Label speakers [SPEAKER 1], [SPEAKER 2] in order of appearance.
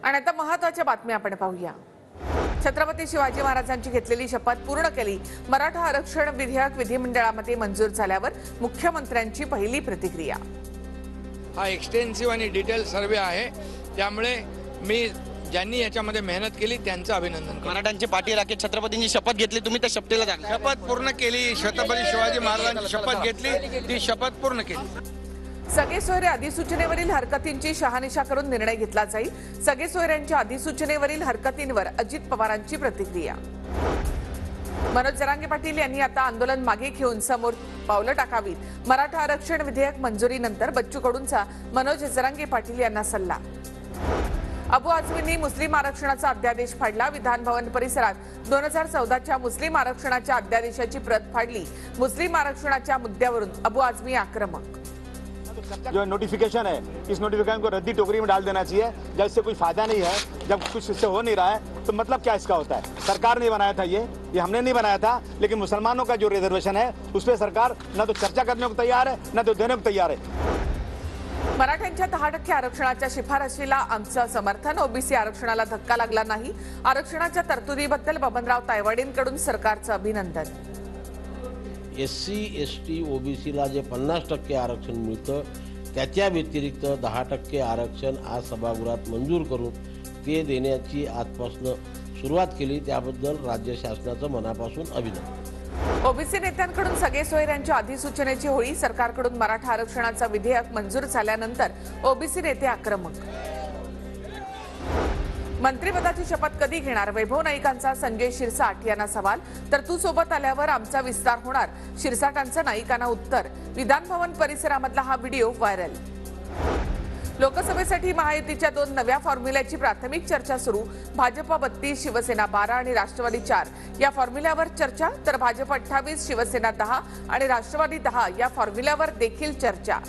[SPEAKER 1] आणि आता महत्त्वाच्या बातम्या आपण पाहूया। छत्रपती शिवाजी महाराजांची घेतलेली शपथ पूर्ण केली। मराठा आरक्षण विधेयक विधिमंडळामध्ये मंजूर झाल्यावर मुख्यमंत्र्यांची पहिली प्रतिक्रिया।
[SPEAKER 2] हा एक्सटेन्सिव्ह आणि डिटेल सर्वे आहे, त्यामुळे मी ज्यांनी याच्यामध्ये मेहनत केली त्यांचं अभिनंदन करतो।
[SPEAKER 3] मराठ्यांची पाठी राखीत छत्रपतींची शपथ घेतली, तुम्ही त्या शपथेला जाणार?
[SPEAKER 2] शपथ पूर्ण केली। छत्रपती शिवाजी महाराजांची शपथ घेतली, ती शपथ पूर्ण केली।
[SPEAKER 1] सगळे सोयरे अधिसूचनेवरील हरकतींची शहानिशा करून निर्णय घेतला जाईल। सगळे सोयऱ्यांच्या अधिसूचनेवरील हरकतींवर अजित पवारांची प्रतिक्रिया। मनोज जरांगे पाटील यांनी आता आंदोलन मागे घेऊन समोर पावलं टाकावीत। मराठा आरक्षण विधेयक मंजुरीनंतर बच्चू कडूंचा मनोज जरांगे पाटील यांना सल्ला। अबू आझमींनी मुस्लिम आरक्षणाचा अध्यादेश फाडला। विधान भवन परिसरात 2014च्या मुस्लिम आरक्षणाच्या अध्यादेशाची प्रत फाडली। मुस्लिम आरक्षणाच्या मुद्द्यावरून अबू आझमी आक्रमक।
[SPEAKER 4] जो नोटिफिकेशन है, इस नोटिफिकेशन को रद्दी टोकरी में डाल देना चाहिए। जब इससे कोई फायदा नहीं है, जब कुछ इससे हो नहीं रहा है, तो मतलब क्या इसका होता है? सरकार ने बनाया था ये हमने नहीं बनाया था, लेकिन मुसलमानों का जो रिजर्वेशन है उस पर सरकार न तो चर्चा करने को तैयार है, न तो देने को तैयार है।
[SPEAKER 1] मराठ्यांच्या 10% आरक्षणाच्या शिफारशीला आमचं समर्थन। ओबीसी आरक्षणाला धक्का लागला नाही। आरक्षणाच्या तरतुदीबद्दल बबनराव तायवाडेंकडून सरकारचं अभिनंदन।
[SPEAKER 5] SC ST OBCला जे 50% आरक्षण मिळतं, त्याच्या व्यतिरिक्त 10% आरक्षण आज सभागृहात मंजूर करून ते देण्याची आजपासून सुरुवात केली, त्याबद्दल राज्य शासनाचं मनापासून अभिनंदन।
[SPEAKER 1] ओबीसी नेत्यांकडून सगळे सोयऱ्यांच्या अधिसूचनेची होळी। सरकारकडून मराठा आरक्षणाचा विधेयक मंजूर झाल्यानंतर ओबीसी नेते आक्रमक। मंत्रिपदाची शपथ कधी घेणार? वैभव नाईकांचा संजय शिरसाट यांना सवाल। तर तू सोबत आल्यावर आमचा विस्तार होणार, शिरसाटांचं नाईकांना उत्तर। विधान भवन परिसरामधला हा व्हिडिओ व्हायरल। लोकसभेसाठी महायुतीच्या 2 नव्या फॉर्म्युल्याची प्राथमिक चर्चा सुरू। भाजप 32, शिवसेना 12 आणि राष्ट्रवादी 4 या फॉर्म्युल्यावर चर्चा, तर भाजप 28, शिवसेना 10 आणि राष्ट्रवादी 10 या फॉर्म्युल्यावर देखील चर्चा।